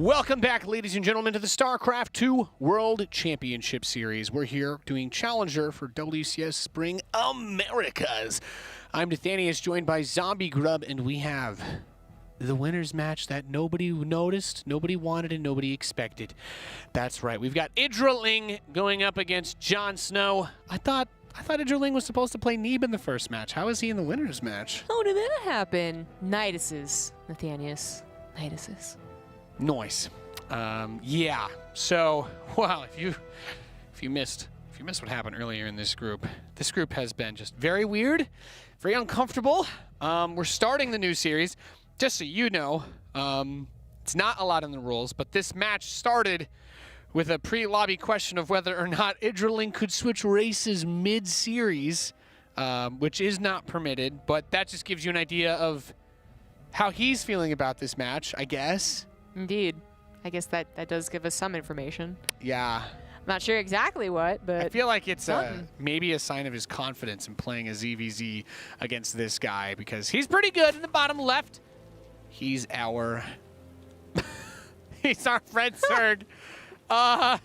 Welcome back, ladies and gentlemen, to the StarCraft 2 World Championship Series. We're here doing Challenger for WCS Spring Americas. I'm Nathanius, joined by Zombie Grub, and we have the winner's match that nobody noticed, nobody wanted, and nobody expected. That's right. We've got Idraling going up against Jon Snow. I thought Idraling was supposed to play Neeb in the first match. How is he in the winner's match? How did that happen? Niduses, Nathanius. Niduses. Nice. Yeah. So, wow, if you missed what happened earlier in this group has been just very weird, very uncomfortable. We're starting the new series. Just so you know, it's not a lot in the rules, but this match started with a pre-lobby question of whether or not Idraling could switch races mid-series, which is not permitted, but that just gives you an idea of how he's feeling about this match, I guess. Indeed. I guess that does give us some information. Yeah. I'm not sure exactly what, but... I feel like it's maybe a sign of his confidence in playing a ZvZ against this guy, because he's pretty good in the bottom left. He's our... he's our Fred Surg. Well,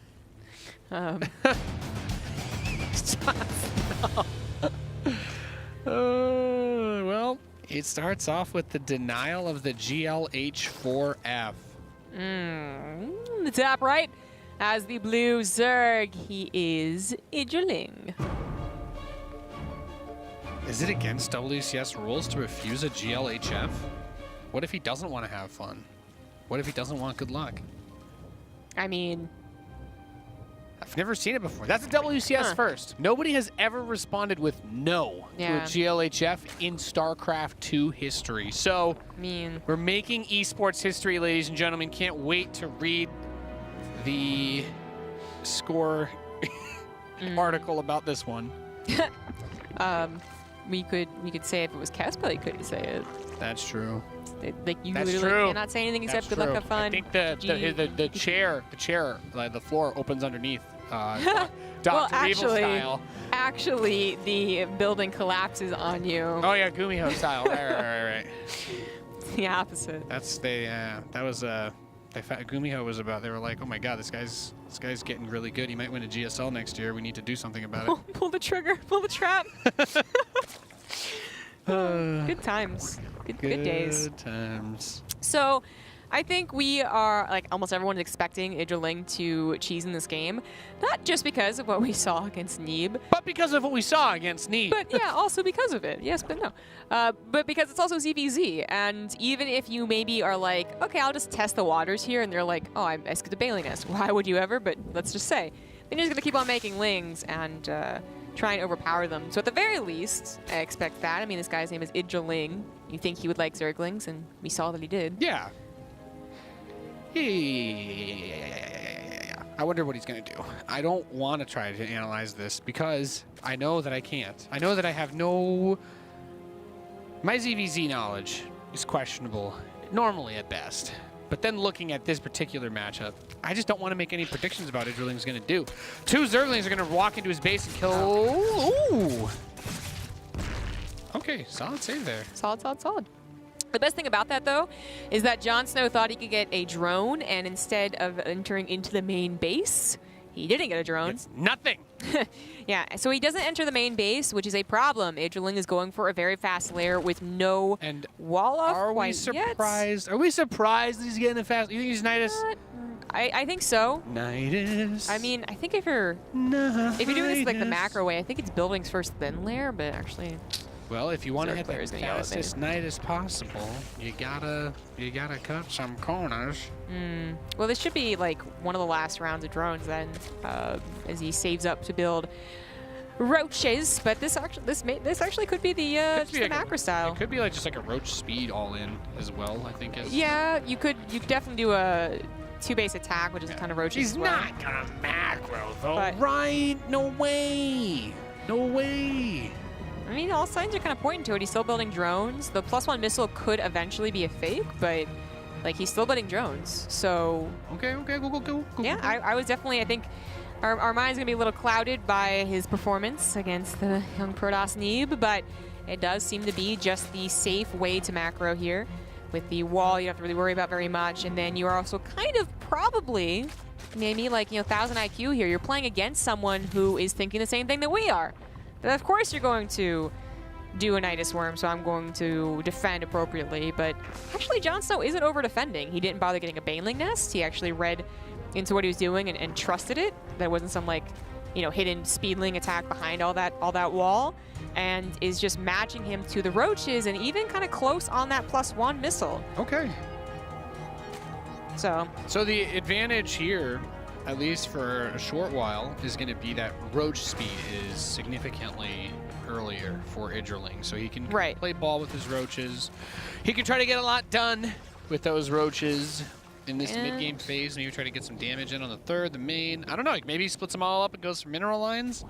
it starts off with the denial of the GLH4F. The top right has the blue Zerg. He is Idraling. Is it against WCS rules to refuse a GLHF? What if he doesn't want to have fun? What if he doesn't want good luck? I mean... I've never seen it before. That's a WCS first. Nobody has ever responded with no to a GLHF in StarCraft 2 history. So, I mean, we're making esports history, ladies and gentlemen. Can't wait to read the score article about this one. we could say if it was Casper, could say it. That's true. Like you That's literally true. cannot say anything except That's good luck, true. have fun. I think the chair, the floor opens underneath. Dr. Well, Evil style. Actually, the building collapses on you. Oh yeah, Gumiho style. right. It's the opposite. That's that was Gumiho was about. They were like, oh my god, this guy's getting really good. He might win a GSL next year. We need to do something about it. Pull the trigger. Pull the trap. Good times. Good days. Good times. So, I think we are, like, almost everyone is expecting Idraling to cheese in this game. Not just because of what we saw against Neeb. But because of what we saw against Neeb. But yeah, also because of it. Yes, but no. But because it's also ZvZ. And even if you maybe are like, okay, I'll just test the waters here. And they're like, oh, I skipped a Bailey Nest. Why would you ever? But let's just say. Then you're just going to keep on making lings and try and overpower them. So at the very least, I expect that. I mean, this guy's name is Idraling. You think he would like Zerglings, and we saw that he did. Yeah. I wonder what he's going to do. I don't want to try to analyze this because I know that I can't. I know that I have no... My ZvZ knowledge is questionable, normally at best. But then looking at this particular matchup, I just don't want to make any predictions about what Idraling's going to do. Two Zerglings are going to walk into his base and kill... Ooh! Okay, solid save there. Solid. The best thing about that, though, is that Jon Snow thought he could get a drone, and instead of entering into the main base, he didn't get a drone. It's nothing. Yeah, so he doesn't enter the main base, which is a problem. Idraling is going for a very fast lair with no wall off quite yet. Are we surprised that he's getting a fast? You think he's Nidus? I think so. Nidus. I mean, I think if you're doing this like the macro way, I think it's buildings first, then lair, but actually... Well, if you want to hit the fastest Nidus possible, you gotta cut some corners. Well, this should be like one of the last rounds of drones then, as he saves up to build roaches. But this actually could be the macro style. It could be like just like a roach speed all in as well. I think. Yeah, you could definitely do a 2-base attack, which is a ton of roaches. He's not gonna macro though, right? No way. No way. I mean, all signs are kind of pointing to it. He's still building drones. The +1 missile could eventually be a fake, but like he's still building drones. So okay, go. Yeah, I was definitely. I think our mind's gonna be a little clouded by his performance against the young Protoss Neeb, but it does seem to be just the safe way to macro here. With the wall, you don't have to really worry about very much. And then you are also kind of probably, maybe like, 1,000 IQ here. You're playing against someone who is thinking the same thing that we are. But of course you're going to do a Nidus Worm, so I'm going to defend appropriately. But actually, Jon Snow isn't over-defending. He didn't bother getting a Baneling Nest. He actually read into what he was doing and trusted it. There wasn't some, like, hidden speedling attack behind all that wall, and is just matching him to the Roaches and even kind of close on that +1 missile. Okay. So the advantage here, at least for a short while, is going to be that Roach speed is significantly earlier for Idraling. So he can play ball with his Roaches. He can try to get a lot done with those Roaches in this mid-game phase. Maybe try to get some damage in on the third, the main. I don't know. Maybe he splits them all up and goes for mineral lines.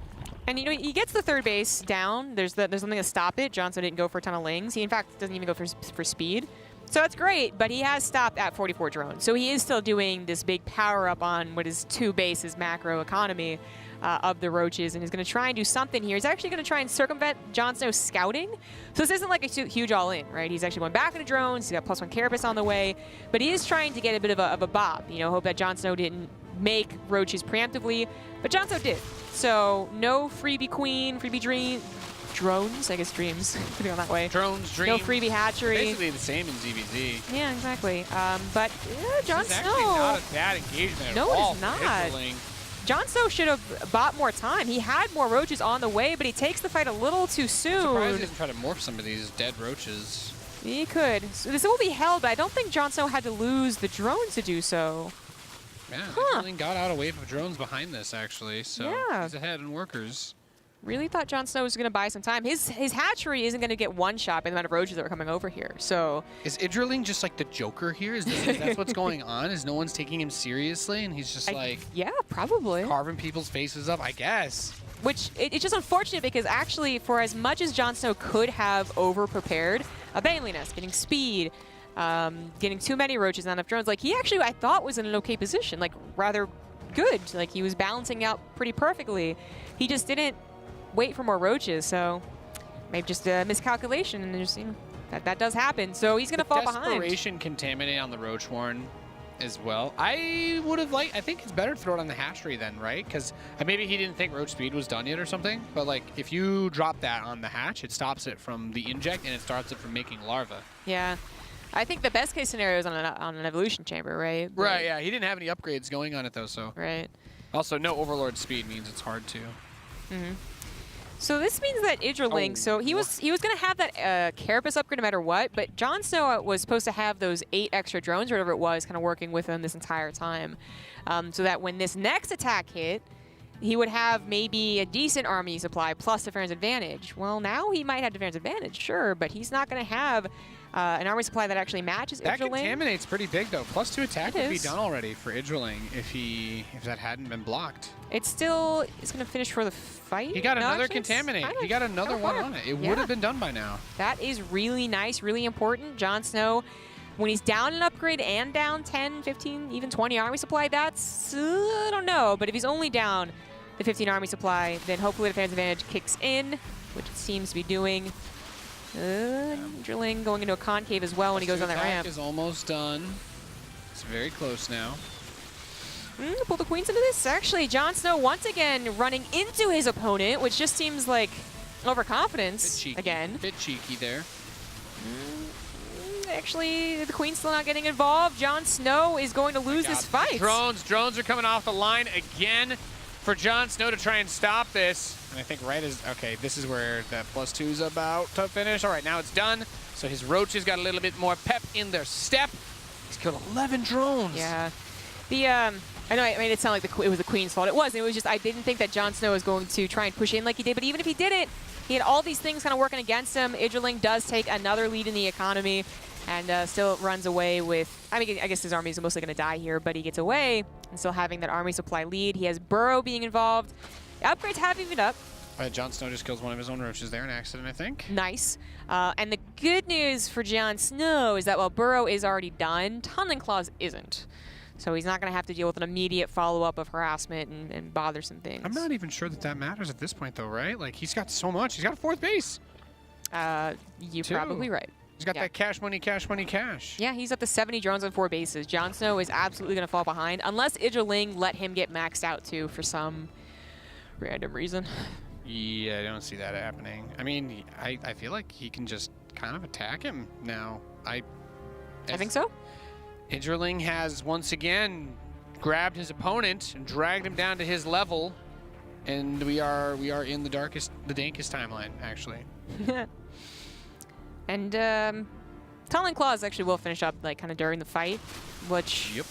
And he gets the third base down. There's something to stop it. Jon Snow didn't go for a ton of lings. He in fact doesn't even go for speed. So that's great, but he has stopped at 44 drones. So he is still doing this big power up on what is 2 bases macro economy of the Roaches, and is going to try and do something here. He's actually going to try and circumvent Jon Snow's scouting. So this isn't like a huge all-in, right? He's actually going back into drones. He's got +1 Carapace on the way, but he is trying to get a bit of a bop. Hope that Jon Snow didn't make Roaches preemptively, but Jon Snow did. So no freebie queen, freebie dream. Drones, I guess dreams, putting it that way. Drones, dreams. No freebie hatchery. Basically the same in ZvZ. Yeah, exactly. But Jon Snow. This is actually not a bad engagement at all. No, it is not. Jon Snow should have bought more time. He had more Roaches on the way, but he takes the fight a little too soon. Surprised he doesn't try to morph some of these dead Roaches. He could. So this will be held, but I don't think Jon Snow had to lose the drones to do so. Yeah, Idraling got out a wave of drones behind this, actually, so he's ahead in workers. Really thought Jon Snow was going to buy some time. His hatchery isn't going to get one shot by the amount of Roaches that are coming over here. So is Idraling just like the Joker here? Is that what's going on? Is no one's taking him seriously, and he's just yeah, probably carving people's faces up? I guess. Which it's just unfortunate because actually, for as much as Jon Snow could have over-prepared, a Baneling Nest, getting speed, getting too many Roaches, not enough drones, like he actually I thought was in an okay position, like rather good. Like he was balancing out pretty perfectly. He just didn't wait for more Roaches, so maybe just a miscalculation, and just that does happen. So he's gonna fall behind. Desperation contaminate on the Roach Warren as well. I would have I think it's better to throw it on the hatchery then, right? Because maybe he didn't think Roach speed was done yet or something. But like if you drop that on the hatch, it stops it from the inject and it starts it from making larva. Yeah. I think the best case scenario is on an evolution chamber, right? But right, yeah. He didn't have any upgrades going on it though, so. Right. Also, no Overlord speed means it's hard to. So this means that Idraling, so he was going to have that Carapace upgrade no matter what, but Jon Snow was supposed to have those 8 extra drones or whatever it was kind of working with him this entire time. So that when this next attack hit, he would have maybe a decent army supply plus defense advantage. Well, now he might have defense advantage, sure, but he's not going to have an army supply that actually matches Idraling. That contaminate's pretty big, though. +2 attack would be done already for Idraling if that hadn't been blocked. It's going to finish for the fight. He got another contaminate. He got another one on it. It would have been done by now. That is really nice, really important. Jon Snow, when he's down an upgrade and down 10, 15, even 20 army supply, that's, I don't know. But if he's only down the 15 army supply, then hopefully the defense advantage kicks in, which it seems to be doing. Drilling going into a concave as well when he goes on that ramp. Is almost done. It's very close now. Pull the queens into this. Actually, Jon Snow once again running into his opponent, which just seems like overconfidence again. Bit cheeky there. Actually, the queen's still not getting involved. Jon Snow is going to lose this fight. Drones are coming off the line again for Jon Snow to try and stop this. And I think okay, this is where that +2's about to finish. All right, now it's done. So his Roaches got a little bit more pep in their step. He's killed 11 drones. Yeah. I know I made it sound like it was the queen's fault. It wasn't. It was just I didn't think that Jon Snow was going to try and push in like he did. But even if he didn't, he had all these things kind of working against him. Idraling does take another lead in the economy and still runs away with, I mean, I guess his army is mostly going to die here, but he gets away and still having that army supply lead. He has Burrow being involved. The upgrades have evened up. Jon Snow just kills one of his own Roaches there, an accident, I think. Nice. And the good news for Jon Snow is that while Burrow is already done, Tunneling Claws isn't. So he's not going to have to deal with an immediate follow-up of harassment and bothersome things. I'm not even sure that matters at this point, though, right? Like, he's got so much. He's got a 4th base. You're probably right. He's got that cash money, cash money, cash. Yeah, he's up to 70 drones on 4 bases. Jon Snow is absolutely going to fall behind, unless Idraling let him get maxed out too for some random reason. Yeah, I don't see that happening. I mean, I feel like he can just kind of attack him now. I think so. Idraling has once again grabbed his opponent and dragged him down to his level, and we are in the dankest timeline actually. And Tunneling Claws actually will finish up like kind of during the fight, which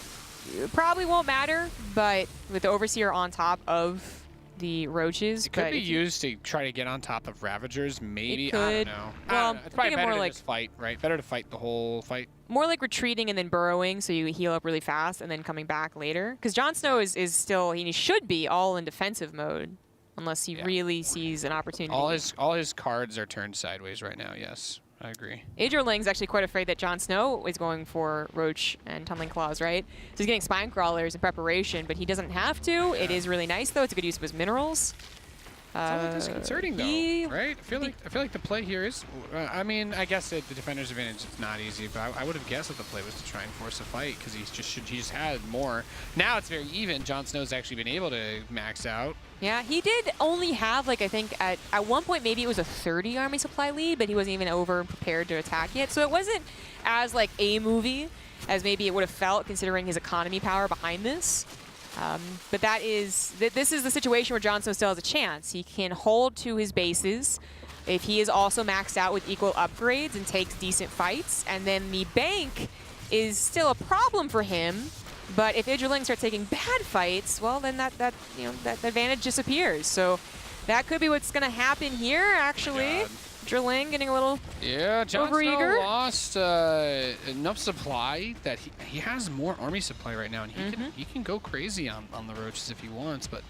probably won't matter, but with the Overseer on top of the Roaches. It could be used to try to get on top of Ravagers, maybe. It could. I don't know. Well, it's probably better more to like, just fight, right? Better to fight the whole fight. More like retreating and then burrowing, so you heal up really fast and then coming back later. Because Jon Snow is still, he should be all in defensive mode, unless he really sees an opportunity. All his cards are turned sideways right now. Yes, I agree. Idraling's actually quite afraid that Jon Snow is going for Roach and Tunneling Claws, right? So he's getting Spine Crawlers in preparation, but he doesn't have to. Yeah. It is really nice, though. It's a good use of his minerals. It's a little disconcerting, though, right? I feel like the play here is. I mean, I guess the defender's advantage is not easy, but I would have guessed that the play was to try and force a fight because he just had more. Now it's very even. Jon Snow's actually been able to max out. Yeah, he did only have, like, I think at one point maybe it was a 30 army supply lead, but he wasn't even over prepared to attack yet. So it wasn't as like a movie as maybe it would have felt considering his economy power behind this. But this is the situation where Jon Snow still has a chance. He can hold to his bases if he is also maxed out with equal upgrades and takes decent fights. And then the bank is still a problem for him. But if Idraling starts taking bad fights, well, then that advantage disappears. So that could be what's going to happen here, actually. Idraling getting a little Jon overeager. Snow lost enough supply that he has more army supply right now, and he can go crazy on the Roaches if he wants. But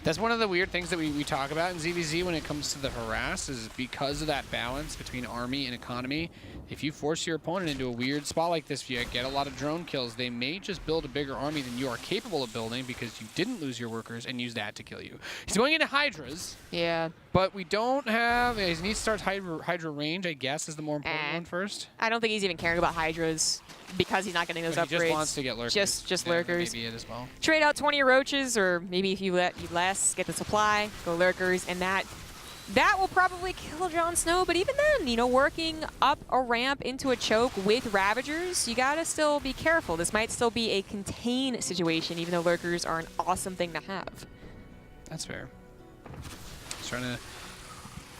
that's one of the weird things that we talk about in ZvZ when it comes to the harass, is because of that balance between army and economy. If you force your opponent into a weird spot like this, if you get a lot of drone kills, they may just build a bigger army than you are capable of building because you didn't lose your workers and use that to kill you. He's going into Hydras. Yeah. But we don't have... He needs to start Hydra range, I guess, is the more important one first. I don't think he's even caring about Hydras because he's not getting those upgrades. He just wants to get lurkers. Just lurkers. Maybe it as well. Trade out 20 Roaches, or maybe if you let less, get the supply, go lurkers, and that will probably kill Jon Snow. But even then, working up a ramp into a choke with Ravagers, you gotta still be careful. This might still be a contain situation, even though lurkers are an awesome thing to have. That's fair. Just trying to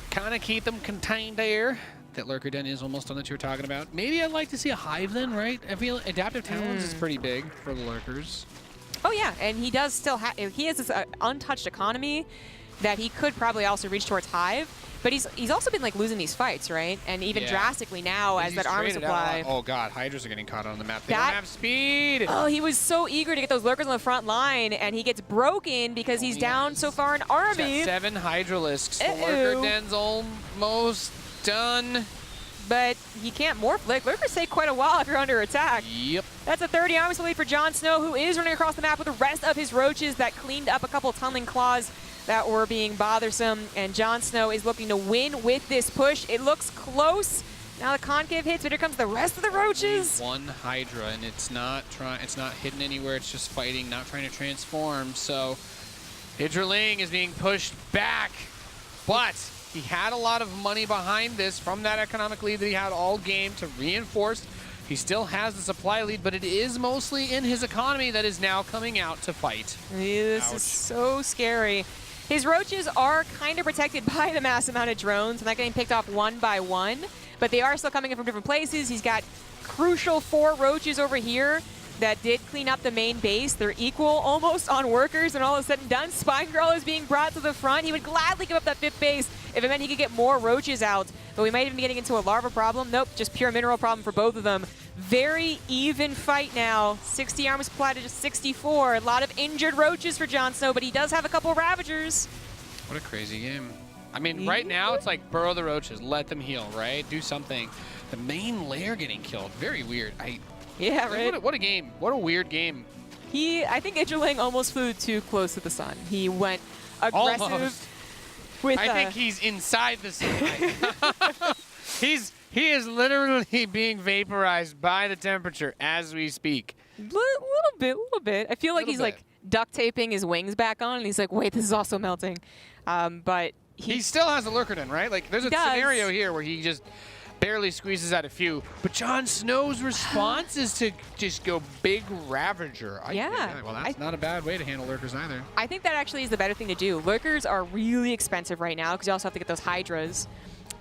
kind of keep them contained there. That lurker den is almost done that you were talking about. Maybe I'd like to see a hive then, right? I feel Adaptive Talons is pretty big for the lurkers. Oh yeah, and he does still have, he has this untouched economy that he could probably also reach towards hive, but he's also been like losing these fights, right? And even drastically now as that army supply. Oh god, Hydras are getting caught on the map. They don't have speed. Oh, he was so eager to get those lurkers on the front line, and he gets broken because he's down so far in army. 7 Hydralisks. The lurker den's almost done. But he can't morph lick. Lurkers take quite a while if you're under attack. Yep. That's a 30 army lead for Jon Snow, who is running across the map with the rest of his Roaches that cleaned up a couple Tunneling Claws that were being bothersome. And Jon Snow is looking to win with this push. It looks close. Now the concave hits, but here comes the rest of the Roaches. One Hydra, and it's not hidden anywhere. It's just fighting, not trying to transform. So Idraling is being pushed back, but he had a lot of money behind this from that economic lead that he had all game to reinforce. He still has the supply lead, but it is mostly in his economy that is now coming out to fight. This is so scary. His Roaches are kind of protected by the mass amount of drones. They're not getting picked off one by one, but they are still coming in from different places. He's got crucial 4 Roaches over here that did clean up the main base. They're equal almost on workers, and all is said and done, Spine Crawl is being brought to the front. He would gladly give up that 5th base if it meant he could get more Roaches out, but we might even be getting into a larva problem. Nope, just pure mineral problem for both of them. Very even fight now. 60 armor supply to just 64. A lot of injured Roaches for Jon Snow, but he does have a couple Ravagers. What a crazy game. I mean, right now it's like burrow the Roaches, let them heal, right? Do something. The main lair getting killed. Very weird. Yeah, right? What a game. What a weird game. I think Idraling almost flew too close to the sun. He went aggressive. Almost. I think he's inside the sun. He is literally being vaporized by the temperature as we speak. Little bit. I feel like he's like duct taping his wings back on, and he's like, wait, this is also melting. But he still has a lurker den, right? Like, there's a scenario here where he just barely squeezes out a few. But Jon Snow's response is to just go big Ravager. Yeah. Well, that's not a bad way to handle lurkers either. I think that actually is the better thing to do. Lurkers are really expensive right now because you also have to get those Hydras.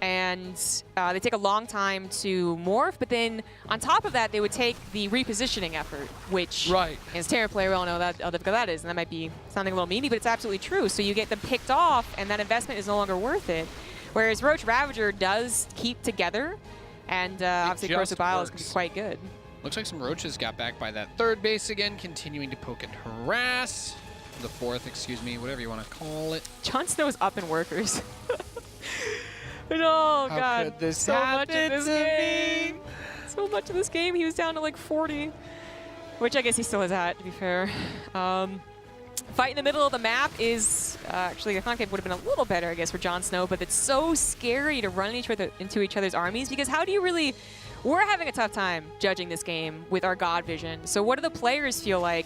And they take a long time to morph, but then on top of that, they would take the repositioning effort, which, as Terran player, we all know that how difficult that is, and that might be sounding a little memey, but it's absolutely true. So you get them picked off, and that investment is no longer worth it. Whereas Roach Ravager does keep together, and obviously Corrosive Bile is going to be quite good. Looks like some Roaches got back by that third base again, continuing to poke and harass. The fourth, excuse me, whatever you want to call it. Jon Snow is up in workers. No, How God. could this so much happen of this game. So much of this game, he was down to like 40. Which I guess he still is at, to be fair. Fight in the middle of the map is actually the concave would have been a little better, I guess, for Jon Snow, but it's so scary to run into each other's armies because how do you really... We're having a tough time judging this game with our God vision. So what do the players feel like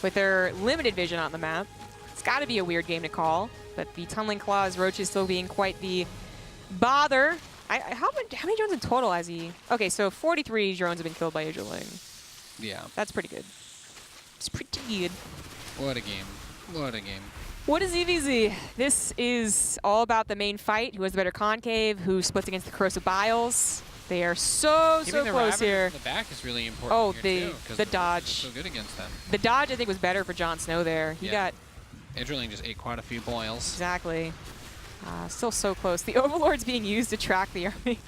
with their limited vision on the map? It's got to be a weird game to call, but the Tunneling Claws, Roach is still being quite the bother. How many drones in total has he? Okay, so 43 drones have been killed by Idraling. Yeah. That's pretty good. It's pretty good. What a game. What a game. What is ZvZ? This is all about the main fight. Who has the better concave? Who splits against the Corrosive Biles? They are so close here. The back is really important. Oh, here the dodge. So good against them. The dodge, I think, was better for Jon Snow there. He got... Idraling just ate quite a few boils. Exactly. Still so close. The Overlord's being used to track the army.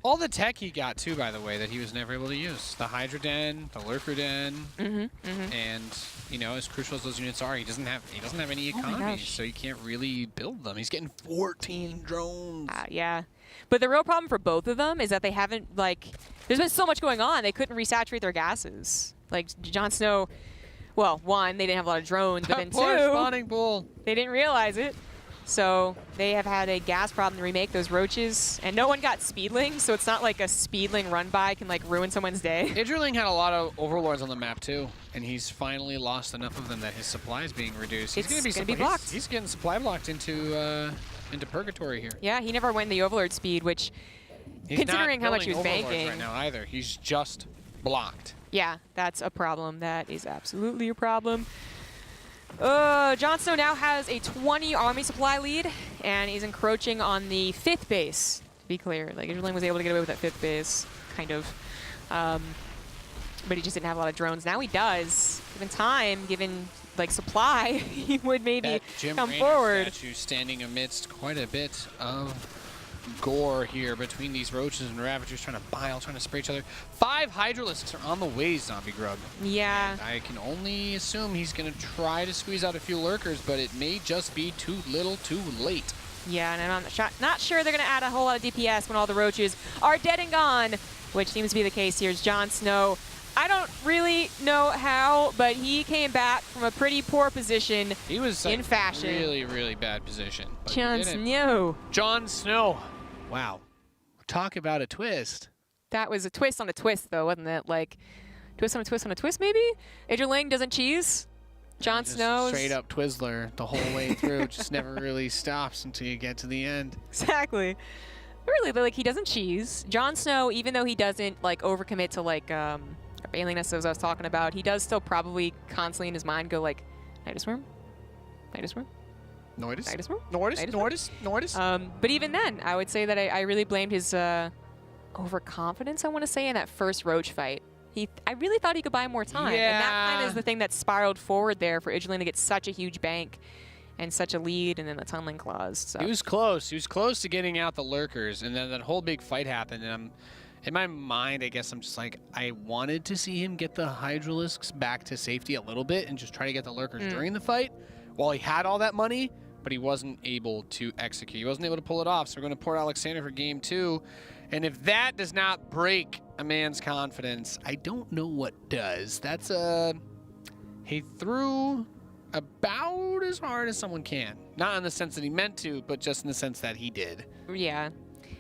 All the tech he got, too, by the way, that he was never able to use. The Hydra Den, the Lurker Den, and, you know, as crucial as those units are, he doesn't have any economy, so he can't really build them. He's getting 14 drones. Yeah. But the real problem for both of them is that they haven't, like, there's been so much going on, they couldn't resaturate their gases. Like, Jon Snow, well, one, they didn't have a lot of drones, but then two, spawning pool. They didn't realize it. So they have had a gas problem to remake those Roaches, and no one got Speedling, so it's not like a Speedling run-by can like ruin someone's day. Idraling had a lot of Overlords on the map too, and he's finally lost enough of them that his supply is being reduced. He's going to be blocked. He's getting supply blocked into purgatory here. Yeah, he never went the Overlord speed, which, considering how much he was banking right now either, he's just blocked. Yeah, that's a problem. That is absolutely a problem. Jon Snow now has a 20 army supply lead, and he's encroaching on the 5th base, to be clear. Like, Idraling was able to get away with that 5th base, kind of. But he just didn't have a lot of drones. Now he does. Given time, given, like, supply, he would maybe come forward. Statue standing amidst quite a bit of gore here between these Roaches and Ravagers, trying to bile, trying to spray each other. 5 Hydralisks are on the way, Zombie Grub. Yeah. And I can only assume he's going to try to squeeze out a few Lurkers, but it may just be too little too late. Yeah, and I'm not sure they're going to add a whole lot of DPS when all the Roaches are dead and gone, which seems to be the case here. Is Jon Snow. I don't really know how, but he came back from a pretty poor position. He was in fashion. Really, really bad position. Jon Snow. Jon Snow. Wow. Talk about a twist. That was a twist on a twist, though, wasn't it? Like, twist on a twist on a twist, maybe? Idraling doesn't cheese. Jon Snow. Straight up Twizzler the whole way through. Just never really stops until you get to the end. Exactly. Really, like, he doesn't cheese. Jon Snow, even though he doesn't, like, overcommit to, like, alieniness, as I was talking about, he does still probably constantly in his mind go, like, Nidus Worm? Nidus Worm? Nordis. But even then, I would say that I really blamed his overconfidence, I want to say, in that first Roach fight. I really thought he could buy more time. Yeah. And that kind of is the thing that spiraled forward there for Idraling to get such a huge bank and such a lead, and then the Tunneling Claws. So. He was close. He was close to getting out the Lurkers, and then that whole big fight happened, and in my mind, I guess I'm just like, I wanted to see him get the Hydralisks back to safety a little bit and just try to get the Lurkers during the fight while he had all that money. But he wasn't able to execute. He wasn't able to pull it off, so we're going to Port Alexander for game 2. And if that does not break a man's confidence, I don't know what does. That's he threw about as hard as someone can. Not in the sense that he meant to, but just in the sense that he did. Yeah.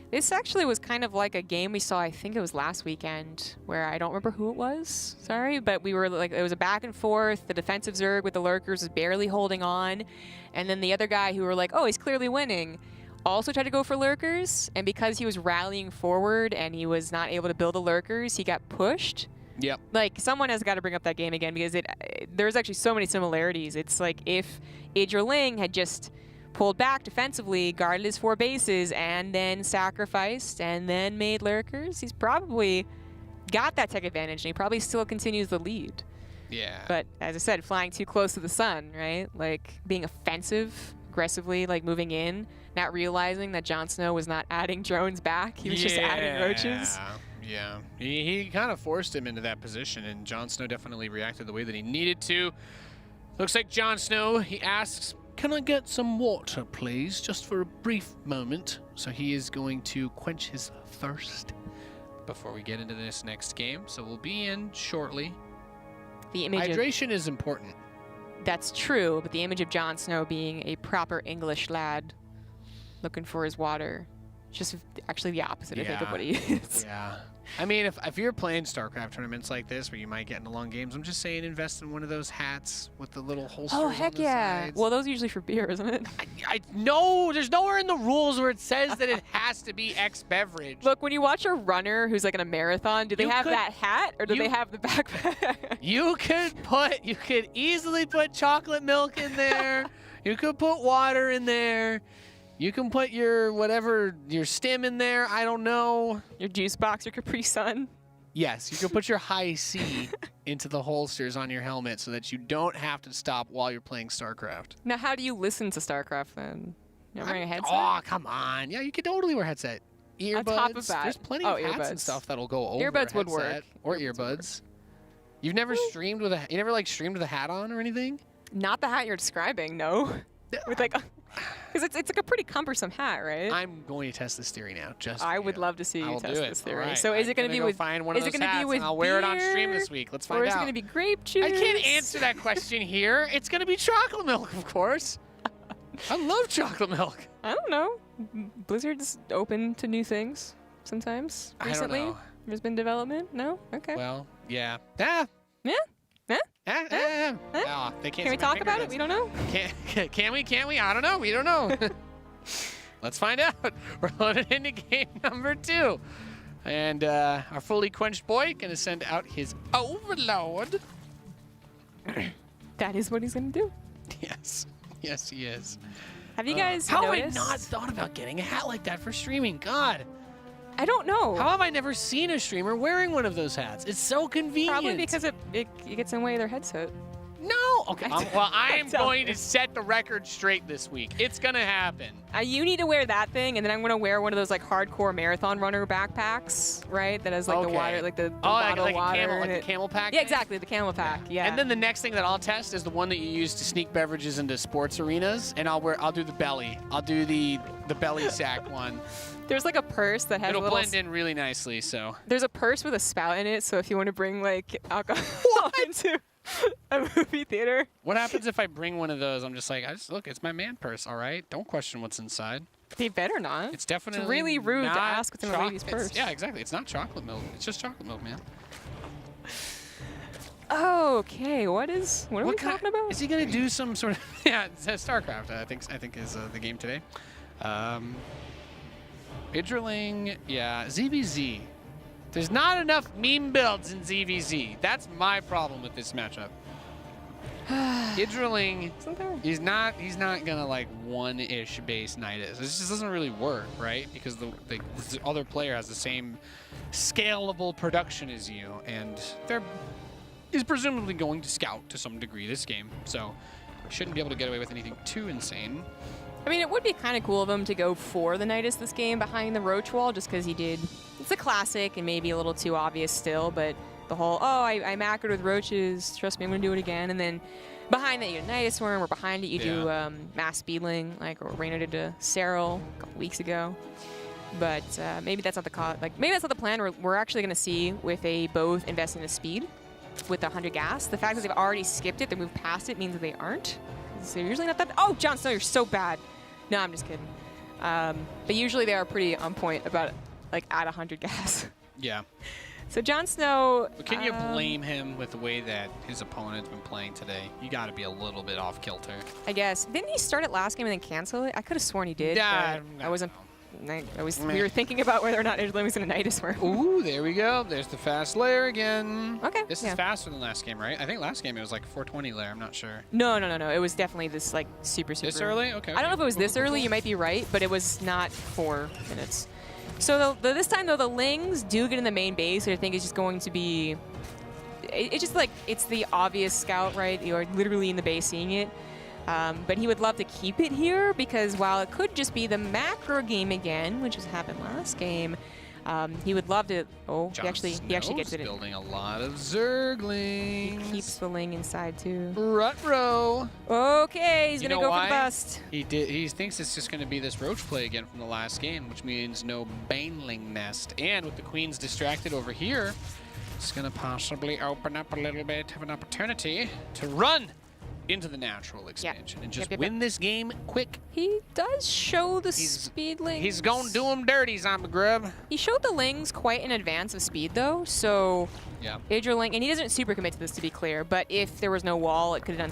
This actually was kind of like a game we saw, I think it was last weekend, where I don't remember who it was, sorry, but we were like, it was a back and forth. The defensive Zerg with the lurkers was barely holding on. And then the other guy who were like, oh, he's clearly winning, also tried to go for lurkers. And because he was rallying forward and he was not able to build the lurkers, he got pushed. Yep. Like, someone has got to bring up that game again because there's actually so many similarities. It's like if Idraling had just pulled back defensively, guarded his 4 bases, and then sacrificed, and then made lurkers, he's probably got that tech advantage, and he probably still continues the lead. Yeah. But, as I said, flying too close to the sun, right? Like, being offensive, aggressively, like, moving in, not realizing that Jon Snow was not adding drones back. He was just adding roaches. Yeah, he kind of forced him into that position, and Jon Snow definitely reacted the way that he needed to. Looks like Jon Snow, he asks, can I get some water, please, just for a brief moment? So he is going to quench his thirst before we get into this next game. So we'll be in shortly. The image Hydration is important. That's true, but the image of Jon Snow being a proper English lad looking for his water, just actually the opposite, I think, of what he is. Yeah. I mean, if you're playing StarCraft tournaments like this where you might get into long games, I'm just saying invest in one of those hats with the little holsters Oh, on heck the yeah. sides. Well, those are usually for beer, isn't it? I know there's nowhere in the rules where it says that it has to be X beverage. Look, when you watch a runner who's like in a marathon, do they have that hat or do they have the backpack? You could easily put chocolate milk in there. You could put water in there. You can put your your stim in there. I don't know. Your juice box, your Capri Sun. Yes, you can put your high C into the holsters on your helmet so that you don't have to stop while you're playing StarCraft. Now, how do you listen to StarCraft then? You're wearing a headset? Oh, come on. Yeah, you can totally wear a headset. Earbuds. On top of that. There's plenty of hats earbuds. and stuff that'll go over Earbuds a would headset. work. Or earbuds. You've never streamed with you never like streamed with a hat on or anything? Not the hat you're describing, no. With like, because it's like a pretty cumbersome hat, right? I'm going to test this theory now. I would love to see you test this theory. Right. So is it going to be with? Find one of is those it going to hats be with and I'll wear it on stream beer? this week. Let's find Or out. is it going to be grape juice? I can't answer that question here. It's going to be chocolate milk, of course. I love chocolate milk. I don't know. Blizzard's open to new things sometimes. Recently, I don't know. There's been development. No, okay. Well, yeah. Yeah. Yeah. Oh, they can't Can we see my talk about finger. it? We don't know. Can we? Can we? I don't know. We don't know. Let's find out. We're loaded into game number 2. And our fully quenched boy going to send out his overload. That is what he's going to do. Yes. Yes, he is. Have you guys How have I noticed? not thought about getting a hat like that for streaming? God. I don't know. How have I never seen a streamer wearing one of those hats? It's so convenient. Probably because it gets in the way of their headset. No. Okay. Well, I am going to set the record straight this week. It's going to happen. You need to wear that thing, and then I'm going to wear one of those like hardcore marathon runner backpacks, right? That has like the water, like the bottle like water. a camel pack? Yeah, thing? exactly, the camel pack. Yeah. And then the next thing that I'll test is the one that you use to sneak beverages into sports arenas, and I'll do the belly. I'll do the belly sack one. There's like a purse that has It'll a little blend in really nicely, so. There's a purse with a spout in it, so if you want to bring like alcohol into a movie theater. What happens if I bring one of those? I'm just like, look, it's my man purse, all right? Don't question what's inside. They better not. It's definitely It's really rude to not ask what's in a lady's purse. Yeah, exactly. It's not chocolate milk. It's just chocolate milk, man. Okay, what are we talking about? Is he gonna do some sort of it says StarCraft? I think is the game today. Idraling, yeah, ZvZ. There's not enough meme builds in ZvZ. That's my problem with this matchup. Idraling, he's not gonna like one-ish base Nidus. This just doesn't really work, right? Because the other player has the same scalable production as you, and is presumably going to scout to some degree this game, so shouldn't be able to get away with anything too insane. I mean, it would be kind of cool of him to go for the Nidus this game behind the Roach wall, just because he did. It's a classic and maybe a little too obvious still, but the whole, I macroed with Roaches, trust me, I'm going to do it again. And then behind that, you do Nidus Worm, or behind it, you do Mass Speedling, like Reina did to Serral a couple weeks ago. But maybe that's not maybe that's not the plan. We're actually going to see with a both invest in the speed with the 100 gas. The fact that they've already skipped it, they moved past it, means that they aren't. So they're usually not that. Oh, Jon Snow, you're so bad. No, I'm just kidding. But usually they are pretty on point about like at 100 gas. Yeah. So Jon Snow. But can you blame him with the way that his opponent's been playing today? You got to be a little bit off kilter. I guess. Didn't he start it last game and then cancel it? I could have sworn he did. Yeah, but I wasn't. We were thinking about whether or not Idraling was going to Nidus Worm. Ooh, there we go. There's the fast layer again. Okay. This is faster than last game, right? I think last game it was like 420 layer. I'm not sure. No. It was definitely this like super. This early? Okay. I don't know if it was this early. You might be right, but it was not 4 minutes. So this time though, the Lings do get in the main base, which I think is just going to be. It's just like it's the obvious scout, right? You're literally in the base seeing it. But he would love to keep it here because while it could just be the macro game again, which has happened last game, he would love to. Oh, he actually gets it. Building a lot of Zerglings. He keeps the Ling inside too. Ruh-roh. Okay, he's gonna go for the bust. He thinks it's just gonna be this Roach play again from the last game, which means no Baneling nest. And with the Queens distracted over here, it's gonna possibly open up a little bit of an opportunity to run into the natural expansion and just win this game quick. He does show the speed Lings. He's gonna do him dirty, zombie grub. He showed the Lings quite in advance of speed though, so yeah. Idraling, and he doesn't super commit to this to be clear, but if there was no wall, it could have done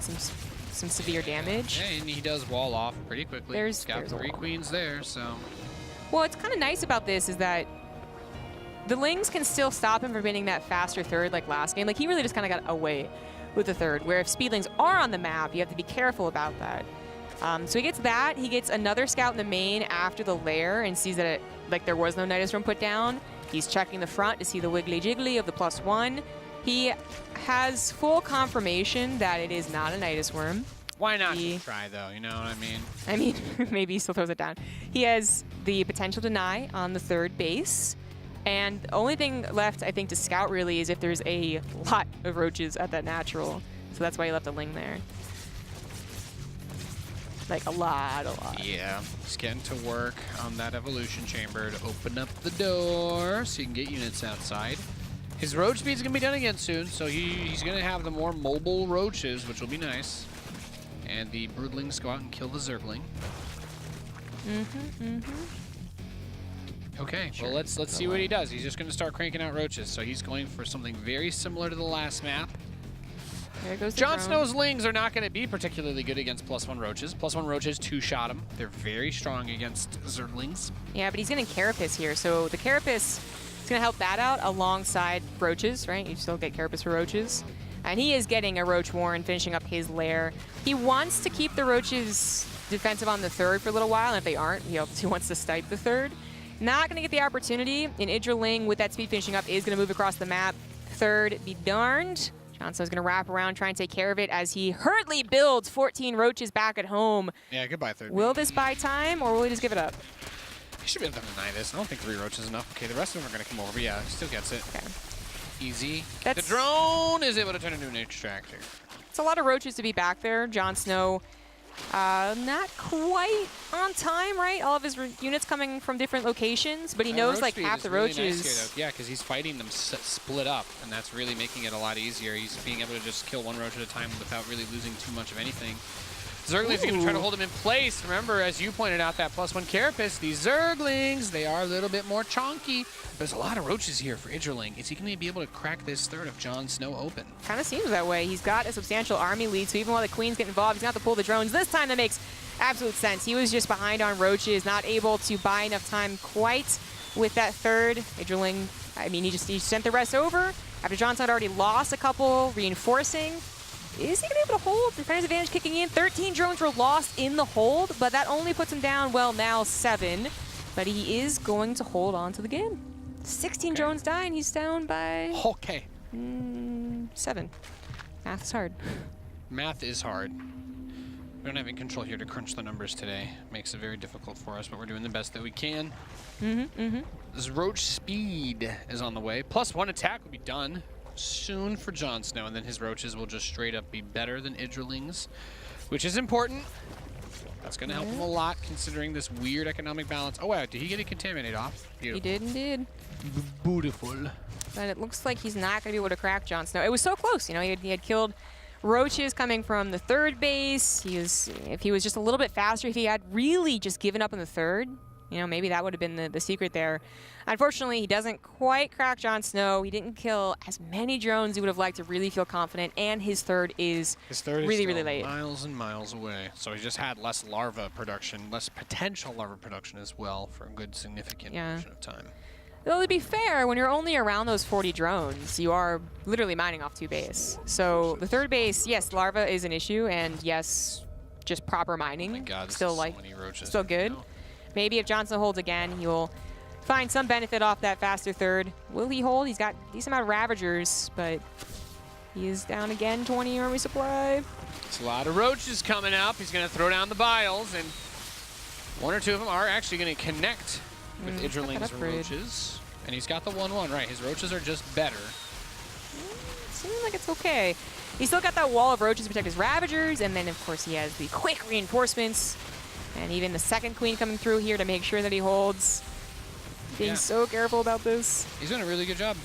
some severe damage. Yeah, and he does wall off pretty quickly. There's 3 queens there, so. Well, what's kind of nice about this is that the Lings can still stop him from getting that faster third like last game. Like he really just kind of got away with the third, where if speedlings are on the map, you have to be careful about that. So he gets that. He gets another scout in the main after the lair and sees that there was no Nidus Worm put down. He's checking the front to see the wiggly jiggly of the +1. He has full confirmation that it is not a Nidus Worm. Why not try though, you know what I mean? I mean, maybe he still throws it down. He has the potential deny on the third base. And the only thing left, I think, to scout really is if there's a lot of roaches at that natural. So that's why he left a Ling there. Like a lot. Yeah, he's getting to work on that evolution chamber to open up the door so you can get units outside. His roach speed's gonna be done again soon, so he's gonna have the more mobile roaches, which will be nice. And the broodlings go out and kill the Zergling. Okay, well let's see what he does. He's just going to start cranking out roaches, so he's going for something very similar to the last map. There goes the Jon Snow's Lings are not going to be particularly good against +1 roaches. +1 roaches two-shot him. They're very strong against Zerglings. Yeah, but he's getting Carapace here, so the Carapace is going to help that out alongside roaches, right? You still get Carapace for roaches. And he is getting a Roach Warren, finishing up his lair. He wants to keep the roaches defensive on the third for a little while, and if they aren't, he wants to stipe the third. Not going to get the opportunity. And Idraling, with that speed finishing up, is going to move across the map. Third, be darned. Jon Snow's going to wrap around, try and take care of it as he hurriedly builds 14 roaches back at home. Yeah, goodbye, third. Will this buy time, or will he just give it up? He should be able to deny this. I don't think 3 roaches is enough. Okay, the rest of them are going to come over, but yeah, he still gets it. Okay. Easy. The drone is able to turn into an extractor. It's a lot of roaches to be back there. Jon Snow, not quite on time, right? All of his units coming from different locations, but he knows like half the roaches. Really nice here, yeah, because he's fighting them split up, and that's really making it a lot easier. He's being able to just kill 1 roach at a time without really losing too much of anything. Zerglings are going to try to hold him in place. Remember, as you pointed out, that +1 Carapace, these Zerglings, they are a little bit more chonky. There's a lot of roaches here for Idraling. Is he going to be able to crack this third of Jon Snow open? Kind of seems that way. He's got a substantial army lead, so even while the Queens get involved, he's going to have to pull the drones. This time that makes absolute sense. He was just behind on roaches, not able to buy enough time quite with that third. Idraling, I mean, he sent the rest over after Jon Snow had already lost a couple, reinforcing. Is he going to be able to hold? Defender's advantage kicking in. 13 drones were lost in the hold, but that only puts him down, well, now 7. But he is going to hold on to the game. 16 drones die, and he's down by... 7. Math is hard. Math is hard. We don't have any control here to crunch the numbers today. Makes it very difficult for us, but we're doing the best that we can. This Roach speed is on the way. +1 attack will be done soon for Jon Snow, and then his roaches will just straight up be better than Idraling's, which is important. That's going to help him a lot, considering this weird economic balance. Oh, wow, did he get a Contaminate off? Beautiful. He did indeed. Beautiful. But it looks like he's not going to be able to crack Jon Snow. It was so close, you know, he had killed Roach is coming from the third base. If he was just a little bit faster, if he had really just given up on the third, you know, maybe that would have been the secret there. Unfortunately, he doesn't quite crack Jon Snow. He didn't kill as many drones as he would have liked to really feel confident, and his third is really late. Miles and miles away. So he just had less larva production, less potential larva production as well for a good significant portion of time. Though to be fair, when you're only around those 40 drones, you are literally mining off 2 base. So the third base, yes, larva is an issue, and yes, just proper mining. Oh my God, still so like many roaches still right good. now. Maybe if Jon Snow holds again, he will find some benefit off that faster third. Will he hold? He's got a decent amount of Ravagers, but he is down again, 20 army supply. It's a lot of roaches coming up. He's going to throw down the biles, and 1 or 2 of them are actually going to connect with Idraling's roaches. And he's got the 1-1, right. His roaches are just better. Seems like it's okay. He's still got that wall of roaches to protect his Ravagers, and then, of course, he has the quick reinforcements. And even the second queen coming through here to make sure that he holds. Being so careful about this. He's doing a really good job.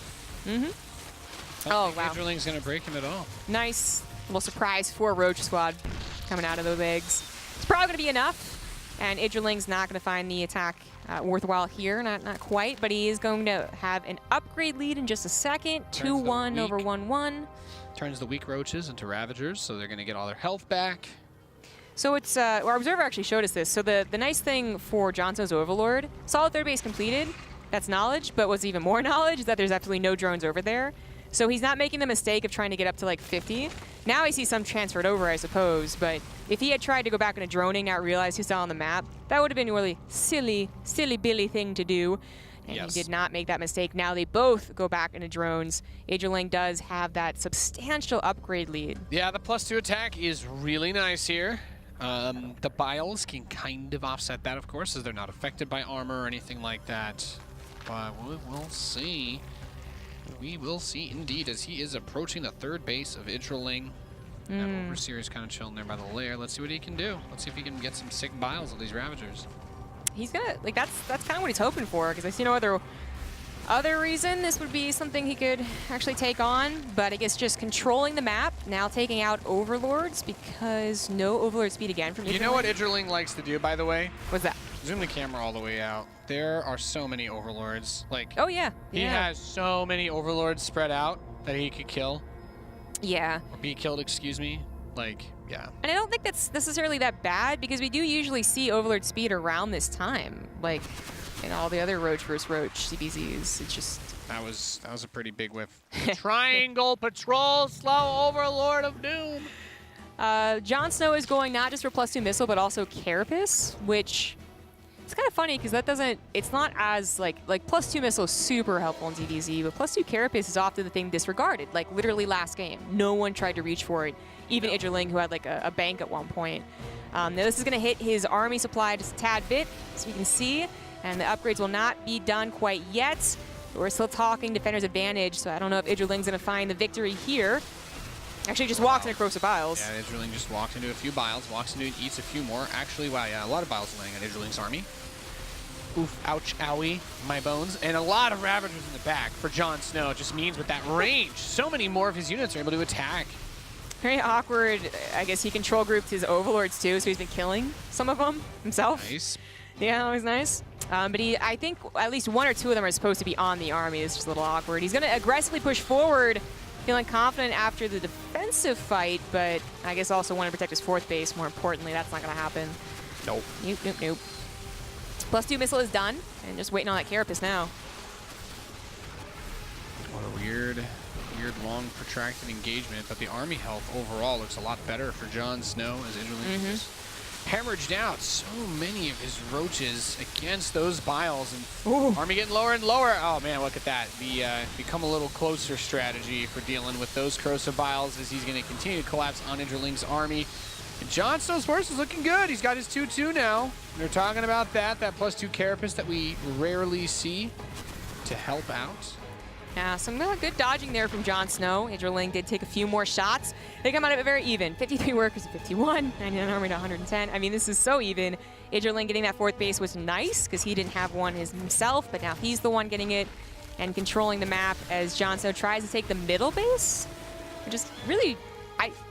Oh, wow. Idraling's going to break him at all. Nice little surprise for Roach squad coming out of those eggs. It's probably going to be enough. And Idraling's not going to find the attack worthwhile here. Not quite, but he is going to have an upgrade lead in just a second. 2-1 over 1-1. Turns the weak roaches into Ravagers, so they're going to get all their health back. So it's, our observer actually showed us this. So the nice thing for Jon Snow's Overlord, solid third base completed. That's knowledge, but what's even more knowledge is that there's absolutely no drones over there. So he's not making the mistake of trying to get up to like 50. Now I see some transferred over, I suppose, but if he had tried to go back into droning, not realize he's still on the map, that would have been a really silly Billy thing to do. And he did not make that mistake. Now they both go back into drones. Idraling does have that substantial upgrade lead. Yeah, the +2 attack is really nice here. The biles can kind of offset that, of course, as they're not affected by armor or anything like that. But we'll see. We will see indeed as he is approaching the third base of Idraling. That Overseer is kind of chilling there by the lair. Let's see what he can do. Let's see if he can get some sick biles of these Ravagers. He's gonna, like, that's kind of what he's hoping for, because I see no other reason this would be something he could actually take on. But I guess just controlling the map, now taking out Overlords, because no Overlord speed again from Idraling. You know what Idraling likes to do, by the way? What's that? Zoom the camera all the way out. There are so many Overlords. Like, oh yeah, he has so many Overlords spread out that he could kill. Yeah. Or be killed, excuse me. Like, yeah. And I don't think that's necessarily that bad, because we do usually see Overlord speed around this time, like in all the other Roach vs. Roach ZvZs. It's just that was a pretty big whiff. Triangle Patrol, slow Overlord of Doom. Jon Snow is going not just for +2 missile, but also Carapace, which it's kind of funny because that doesn't. It's not as like +2 missile is super helpful in ZvZ, but +2 Carapace is often the thing disregarded. Like literally last game, no one tried to reach for it. Even Idraling, who had like a bank at one point. Now this is going to hit his army supply just a tad bit, as we can see, and the upgrades will not be done quite yet. We're still talking defender's advantage, so I don't know if Idraling's going to find the victory here. Actually, just walks into Corrosive Biles. Yeah, Idraling just walked into a few biles, walks into and eats a few more. Actually, wow, yeah, a lot of biles laying on Idraling's army. Oof, ouch, owie, my bones. And a lot of Ravagers in the back for Jon Snow. It just means with that range, so many more of his units are able to attack. Very awkward. I guess he control grouped his Overlords too, so he's been killing some of them himself. Nice. Yeah, always nice. But I think at least 1 or 2 of them are supposed to be on the army. It's just a little awkward. He's going to aggressively push forward, feeling confident after the defensive fight, but I guess also want to protect his 4th base. More importantly, that's not going to happen. Nope. Nope. +2 missile is done, and just waiting on that Carapace now. What a weird, long, protracted engagement, but the army health overall looks a lot better for Jon Snow as Idraling just hemorrhaged out so many of his roaches against those biles, and army getting lower and lower. Oh man, look at that. The become a little closer strategy for dealing with those corrosive biles as he's going to continue to collapse on Idraling's army. And Jon Snow's force is looking good. He's got his 2-2 now. They're talking about that +2 Carapace that we rarely see to help out. Yeah, some good dodging there from Jon Snow. Idraling did take a few more shots. They come out of it very even. 53 workers to 51, 99 army to 110. I mean, this is so even. Idraling getting that 4th base was nice because he didn't have one himself, but now he's the one getting it and controlling the map as Jon Snow tries to take the middle base, which is really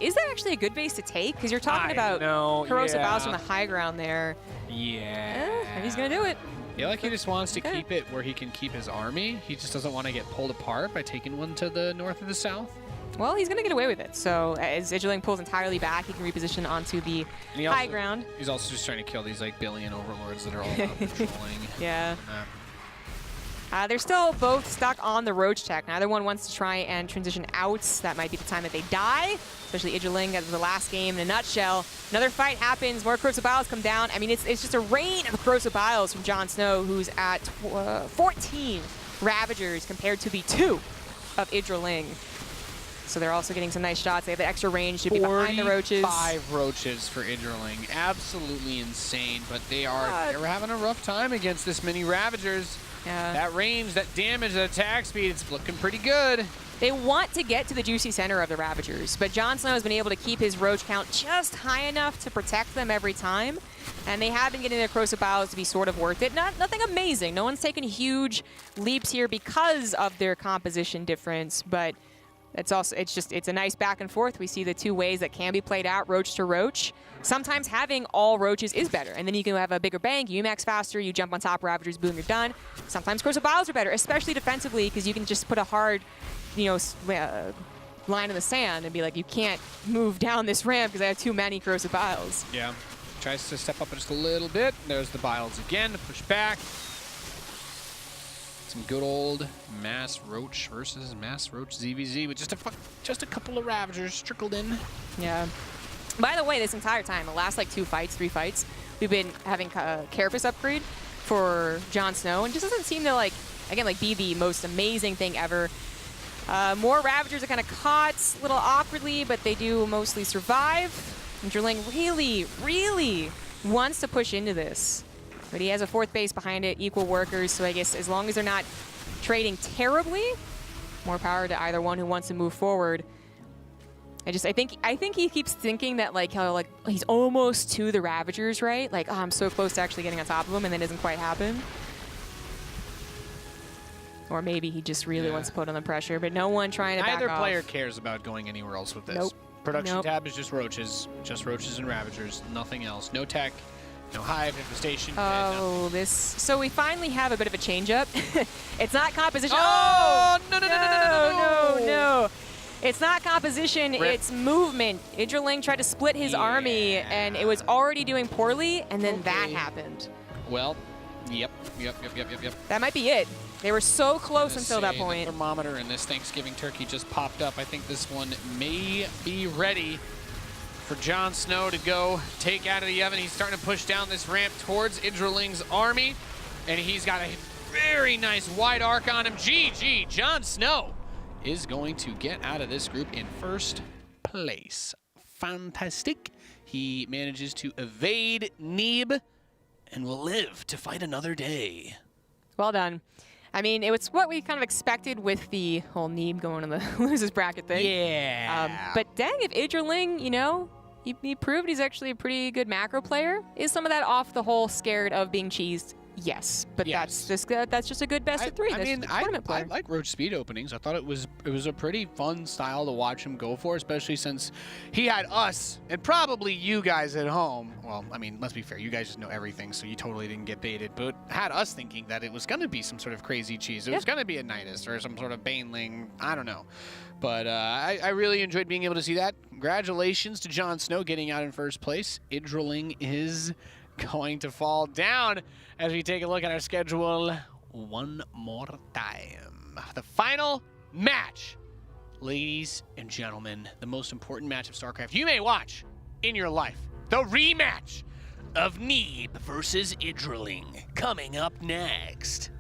Is that actually a good base to take? Because you're talking about corrosive bows from the high ground there. Yeah. And he's going to do it. I feel like he just wants to keep it where he can keep his army. He just doesn't want to get pulled apart by taking one to the north or the south. Well, he's going to get away with it. So as Idraling pulls entirely back, he can reposition onto the high ground. He's also just trying to kill these like billion overlords that are all out patrolling. Yeah. They're still both stuck on the Roach tech. Neither one wants to try and transition out. That might be the time that they die, especially Idraling as the last game in a nutshell. Another fight happens. More Corrosive Biles come down. I mean, it's just a rain of Corrosive Biles from Jon Snow, who's at 14 Ravagers compared to the 2 of Idraling. So they're also getting some nice shots. They have the extra range to be behind the Roaches. 5 Roaches for Idraling. Absolutely insane, but they're having a rough time against this many Ravagers. Yeah. That range, that damage, that attack speed, it's looking pretty good. They want to get to the juicy center of the Ravagers, but Jon Snow has been able to keep his Roach count just high enough to protect them every time. And they have been getting their Corrosive Biles to be sort of worth it. Nothing amazing. No one's taken huge leaps here because of their composition difference, but it's a nice back and forth. We see the 2 ways that can be played out, Roach to Roach. Sometimes having all Roaches is better, and then you can have a bigger bank, you max faster, you jump on top Ravagers, boom, you're done. Sometimes Corrosive Biles are better, especially defensively, because you can just put a hard, line in the sand and be like, you can't move down this ramp because I have too many Corrosive Biles. Yeah, tries to step up just a little bit. There's the Biles again to push back. Some good old Mass Roach versus Mass Roach ZvZ with just a couple of Ravagers trickled in. Yeah. By the way, this entire time, the last like 3 fights, we've been having Carapace upgrade for Jon Snow, and just doesn't seem to be the most amazing thing ever. More Ravagers are kind of caught a little awkwardly, but they do mostly survive. And Idraling really wants to push into this. But he has a 4th base behind it, equal workers, so I guess as long as they're not trading terribly, more power to either one who wants to move forward. I think he keeps thinking that he's almost to the Ravagers, right? Like, oh, I'm so close to actually getting on top of him, and then it doesn't quite happen. Or maybe he just really wants to put on the pressure, but no one trying to back off. Neither player cares about going anywhere else with this. Nope. Production tab is just Roaches and Ravagers, nothing else. No tech, no hive, infestation. So we finally have a bit of a change-up. It's not composition. Oh, no. It's not composition, it's movement. Idraling tried to split his army, and it was already doing poorly, and then that happened. Well, yep. That might be it. They were so close until that point. The thermometer in this Thanksgiving turkey just popped up. I think this one may be ready for Jon Snow to go take out of the oven. He's starting to push down this ramp towards Idraling's army, and he's got a very nice wide arc on him. GG, Jon Snow is going to get out of this group in 1st place. Fantastic. He manages to evade Neeb and will live to fight another day. Well done. I mean, it was what we kind of expected with the whole Neeb going in the losers bracket thing. Yeah. But dang, if Idraling, he proved he's actually a pretty good macro player. Is some of that off the whole scared of being cheesed? Yes, but that's just a good best of 3. I like Roach speed openings. I thought it was a pretty fun style to watch him go for, especially since he had us and probably you guys at home. Well, I mean, let's be fair. You guys just know everything, so you totally didn't get baited. But had us thinking that it was going to be some sort of crazy cheese. It was going to be a Nidus or some sort of Baneling. I don't know. But I really enjoyed being able to see that. Congratulations to Jon Snow getting out in 1st place. Idraling is going to fall down as we take a look at our schedule one more time. The final match, ladies and gentlemen, the most important match of StarCraft you may watch in your life. The rematch of Neeb versus Idraling coming up next.